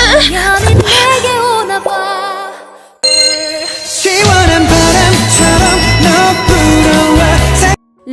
미안해 내게 오나 봐 시원한 바람처럼 너 불어와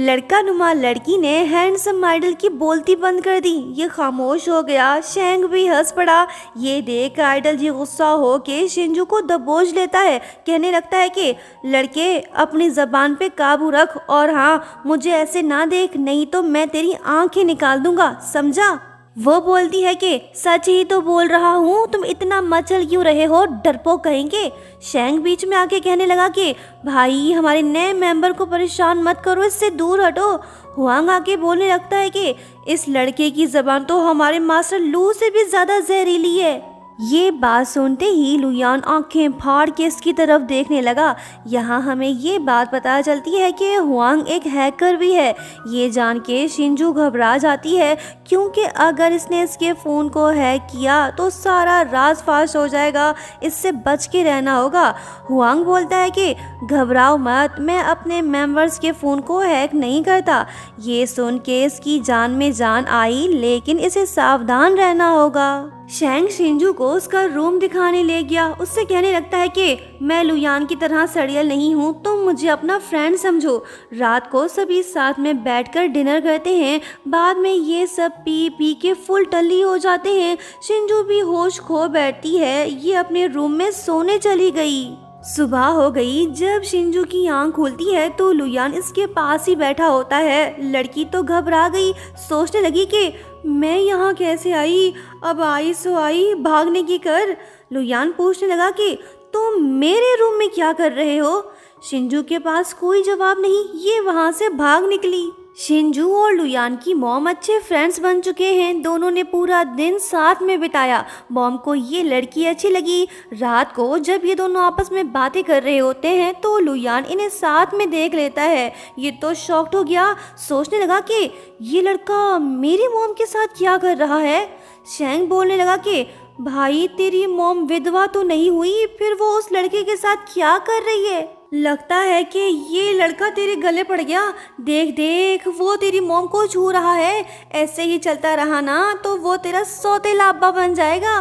लड़का नुमा लड़की ने हैंडसम आइडल की बोलती बंद कर दी। ये खामोश हो गया। शेंग भी हंस पड़ा। ये देख आइडल जी गुस्सा हो के शिंजू को दबोच लेता है। कहने लगता है कि लड़के अपनी जबान पे काबू रख और हाँ, मुझे ऐसे ना देख, नहीं तो मैं तेरी आंखें निकाल दूंगा, समझा। वो बोलती है कि सच ही तो बोल रहा हूँ, तुम इतना मचल क्यों रहे हो, डरपोक कहेंगे। शेंग बीच में आके कहने लगा कि भाई हमारे नए मेंबर को परेशान मत करो, इससे दूर हटो। हुआंग आके बोलने लगता है कि इस लड़के की जबान तो हमारे मास्टर लू से भी ज्यादा जहरीली है। ये बात सुनते ही लुयान आंखें फाड़ के इसकी तरफ देखने लगा। यहाँ हमें ये बात पता चलती है कि हुआंग एक हैकर भी है। ये जान के शिंजू घबरा जाती है, क्योंकि अगर इसने इसके फ़ोन को हैक किया तो सारा राज फाश हो जाएगा, इससे बच के रहना होगा। हुआंग बोलता है कि घबराओ मत, मैं अपने मेंबर्स के फ़ोन को हैक नहीं करता। ये सुन के इसकी जान में जान आई, लेकिन इसे सावधान रहना होगा। शेंग शिंजू को उसका रूम दिखाने ले गया। उससे कहने लगता है कि मैं लुयान की तरह सड़ियल नहीं हूँ, तुम मुझे अपना फ्रेंड समझो। रात को सभी साथ में बैठकर डिनर करते हैं। बाद में ये सब पी पी के फुल टल्ली हो जाते हैं। शिंजू भी होश खो बैठती है। ये अपने रूम में सोने चली गई। सुबह हो गई। जब शिंजू की आंख खुलती है तो लुयान इसके पास ही बैठा होता है। लड़की तो घबरा गई, सोचने लगी कि मैं यहाँ कैसे आई, अब आई सो आई, भागने की कर। लुयान पूछने लगा कि तुम मेरे रूम में क्या कर रहे हो। शिंजू के पास कोई जवाब नहीं, ये वहाँ से भाग निकली। शिंजू और लुयान की मॉम अच्छे फ्रेंड्स बन चुके हैं। दोनों ने पूरा दिन साथ में बिताया। मॉम को ये लड़की अच्छी लगी। रात को जब ये दोनों आपस में बातें कर रहे होते हैं तो लुयान इन्हें साथ में देख लेता है। ये तो शॉक्ड हो गया, सोचने लगा कि ये लड़का मेरी मॉम के साथ क्या कर रहा है। शेंग बोलने लगा कि भाई तेरी मॉम विधवा तो नहीं हुई, फिर वो उस लड़के के साथ क्या कर रही है। लगता है कि ये लड़का तेरे गले पड़ गया। देख देख, वो तेरी मॉम को छू रहा है। ऐसे ही चलता रहा ना तो वो तेरा सौतेला अब्बा बन जाएगा।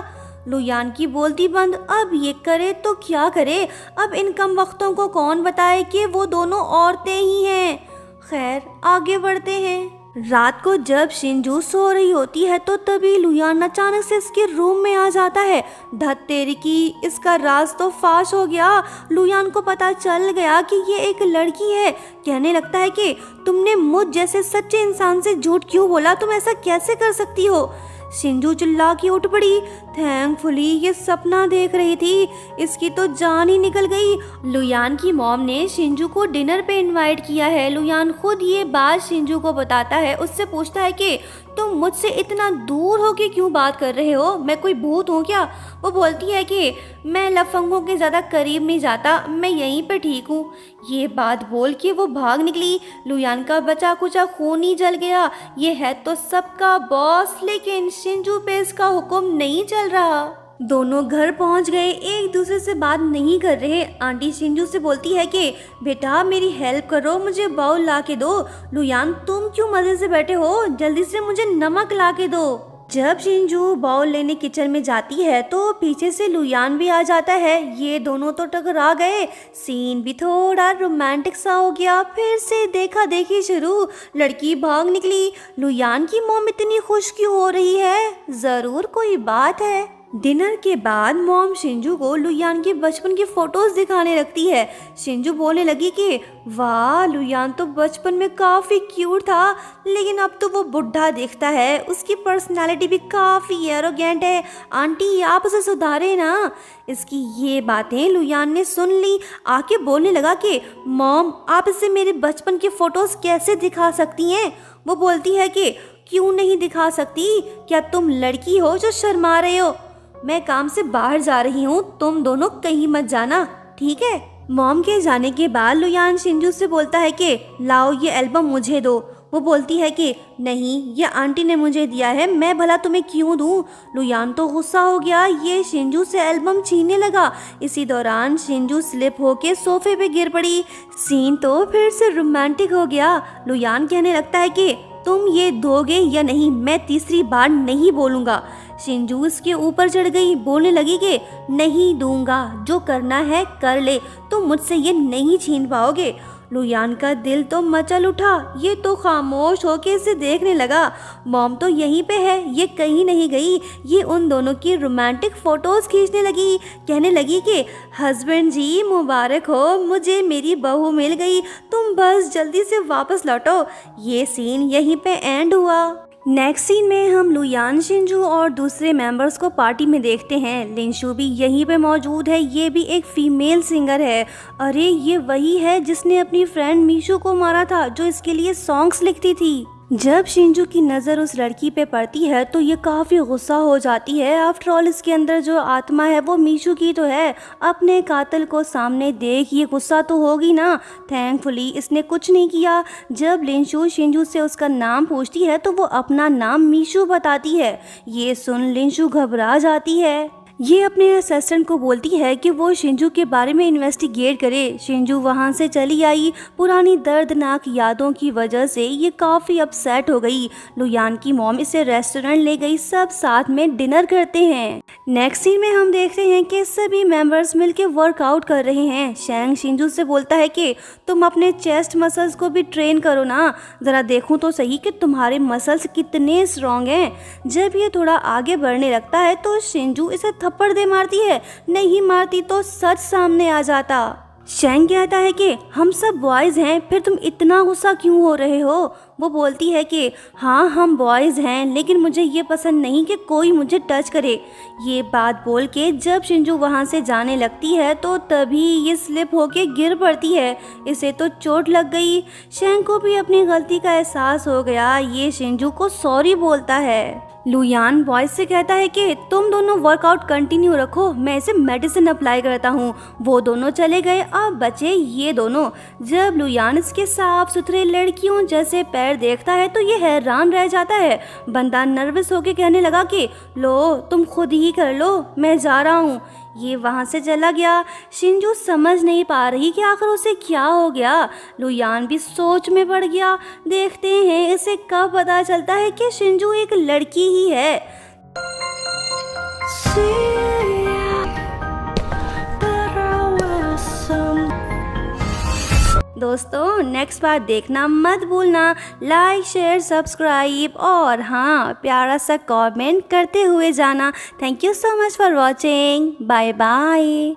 लुयान की बोलती बंद। अब ये करे तो क्या करे। अब इन कम वक्तों को कौन बताए कि वो दोनों औरतें ही हैं। खैर आगे बढ़ते हैं। रात को जब शिंजू सो रही होती है तो तभी लुयान अचानक से इसके रूम में आ जाता है। धत तेरी की, इसका राज तो फाश हो गया। लुयान को पता चल गया कि ये एक लड़की है। कहने लगता है कि तुमने मुझ जैसे सच्चे इंसान से झूठ क्यों बोला, तुम ऐसा कैसे कर सकती हो। शिंजू चिल्ला के उठ पड़ी। थैंकफुली ये सपना देख रही थी, इसकी तो जान ही निकल गई। लुयान की मॉम ने शिंजू को डिनर पे इनवाइट किया है। लुयान खुद ये बात शिंजू को बताता है। उससे पूछता है कि तुम मुझसे इतना दूर होके क्यों बात कर रहे हो, मैं कोई भूत हूँ क्या। वो बोलती है कि मैं लफंगों के ज़्यादा करीब नहीं जाता, मैं यहीं पे ठीक हूँ। ये बात बोल के वो भाग निकली। लुयान का बचा कुचा खून ही जल गया। ये है तो सबका बॉस, लेकिन शिंजू पे इसका हुक्म नहीं चल रहा। दोनों घर पहुंच गए, एक दूसरे से बात नहीं कर रहे। आंटी शिंजू से बोलती है कि बेटा मेरी हेल्प करो, मुझे बाउल ला के दो। लुयान तुम क्यों मजे से बैठे हो, जल्दी से मुझे नमक ला के दो। जब शिंजू बाउल लेने किचन में जाती है तो पीछे से लुयान भी आ जाता है। ये दोनों तो टकरा गए। सीन भी थोड़ा रोमांटिक सा हो गया। फिर से देखा देखी शुरू। लड़की भाग निकली। लुयान की मॉम इतनी खुश क्यों हो रही है, जरूर कोई बात है। डिनर के बाद मॉम शिंजू को लुयान के बचपन की फोटोज दिखाने लगती है। शिंजू बोलने लगी कि वाह, लुयान तो बचपन में काफ़ी क्यूट था, लेकिन अब तो वो बुढ़ा दिखता है। उसकी पर्सनालिटी भी काफ़ी एरोगेंट है। आंटी आप उसे सुधारे ना। इसकी ये बातें लुयान ने सुन ली। आके बोलने लगा कि मॉम आप इसे मेरे बचपन के फ़ोटोज़ कैसे दिखा सकती हैं। वो बोलती है कि क्यों नहीं दिखा सकती, क्या तुम लड़की हो जो शर्मा रहे हो। मैं काम से बाहर जा रही हूँ, तुम दोनों कहीं मत जाना, ठीक है। मॉम के जाने के बाद लुयान शिंजू से बोलता है कि लाओ ये एल्बम मुझे दो। वो बोलती है कि नहीं, ये आंटी ने मुझे दिया है, मैं भला तुम्हें क्यों दूँ। लुयान तो गुस्सा हो गया, ये शिंजू से एल्बम छीनने लगा। इसी दौरान शिंजू स्लिप होके सोफे पे गिर पड़ी। सीन तो फिर से रोमांटिक हो गया। लुयान कहने लगता है कि तुम ये दोगे या नहीं, मैं तीसरी बार नहीं बोलूँगा। शिंजू इसके ऊपर चढ़ गई, बोलने लगी कि नहीं दूंगा, जो करना है कर ले, तुम मुझसे ये नहीं छीन पाओगे। लुयान का दिल तो मचल उठा, ये तो खामोश होके इसे देखने लगा। मॉम तो यहीं पे है, ये कहीं नहीं गई। ये उन दोनों की रोमांटिक फोटोज खींचने लगी, कहने लगी कि हस्बैंड जी मुबारक हो, मुझे मेरी बहू मिल गई, तुम बस जल्दी से वापस लौटो। ये सीन यहीं पे एंड हुआ। नेक्स्ट सीन में हम लुयान, शिंजू और दूसरे मेंबर्स को पार्टी में देखते हैं। लिंशु भी यहीं पे मौजूद है, ये भी एक फीमेल सिंगर है। अरे ये वही है जिसने अपनी फ्रेंड मीशू को मारा था, जो इसके लिए सॉन्ग्स लिखती थी। जब शिंजू की नज़र उस लड़की पे पड़ती है तो ये काफ़ी गुस्सा हो जाती है। आफ्टर ऑल इसके अंदर जो आत्मा है वो मीशू की तो है। अपने कातिल को सामने देख ये गुस्सा तो होगी ना। थैंकफुली इसने कुछ नहीं किया। जब लिंशु शिंजू से उसका नाम पूछती है तो वो अपना नाम मीशू बताती है। ये सुन लिंशु घबरा जाती है। ये अपने असिस्टेंट को बोलती है कि वो शिंजू के बारे में इन्वेस्टिगेट करे। शिंजू वहाँ से चली आई। पुरानी दर्दनाक यादों की वजह से ये काफ़ी अपसेट हो गई। लुयान की मॉम इसे रेस्टोरेंट ले गई, सब साथ में डिनर करते हैं। नेक्स्ट सीन में हम देखते हैं कि सभी मेंबर्स मिलके वर्कआउट कर रहे हैं। शैंग शिंजू से बोलता है कि तुम अपने चेस्ट मसल्स को भी ट्रेन करो ना, ज़रा देखूँ तो सही कि तुम्हारे मसल्स कितने स्ट्रॉन्ग हैं। जब ये थोड़ा आगे बढ़ने लगता है तो शिंजू इसे थप्पड़ दे मारती है, नहीं मारती तो सच सामने आ जाता। शैंग कहता है कि हम सब बॉयज़ हैं, फिर तुम इतना गुस्सा क्यों हो रहे हो। वो बोलती है कि हाँ हम बॉयज़ हैं, लेकिन मुझे ये पसंद नहीं कि कोई मुझे टच करे। ये बात बोल के जब शिंजू वहाँ से जाने लगती है तो तभी ये स्लिप होके गिर पड़ती है। इसे तो चोट लग गई। शैंग को भी अपनी गलती का एहसास हो गया। ये शिंजू को सॉरी बोलता है। लुयान बॉयज से कहता है कि तुम दोनों वर्कआउट कंटिन्यू रखो, मैं इसे मेडिसिन अप्लाई करता हूँ। वो दोनों चले गए, अब बचे ये दोनों। जब लुयान इसके साफ सुथरे लड़कियों जैसे पैर देखता है तो ये हैरान रह जाता है। बंदा नर्वस होके कहने लगा कि लो तुम खुद ही कर लो, मैं जा रहा हूँ। ये वहाँ से चला गया। शिंजू समझ नहीं पा रही कि आखिर उसे क्या हो गया। लुयान भी सोच में पड़ गया। देखते हैं इसे कब पता चलता है कि शिंजू एक लड़की ही है। दोस्तों नेक्स्ट बार देखना मत भूलना। लाइक शेयर सब्सक्राइब और हाँ प्यारा सा कमेंट करते हुए जाना। Thank you so much for watching. Bye bye.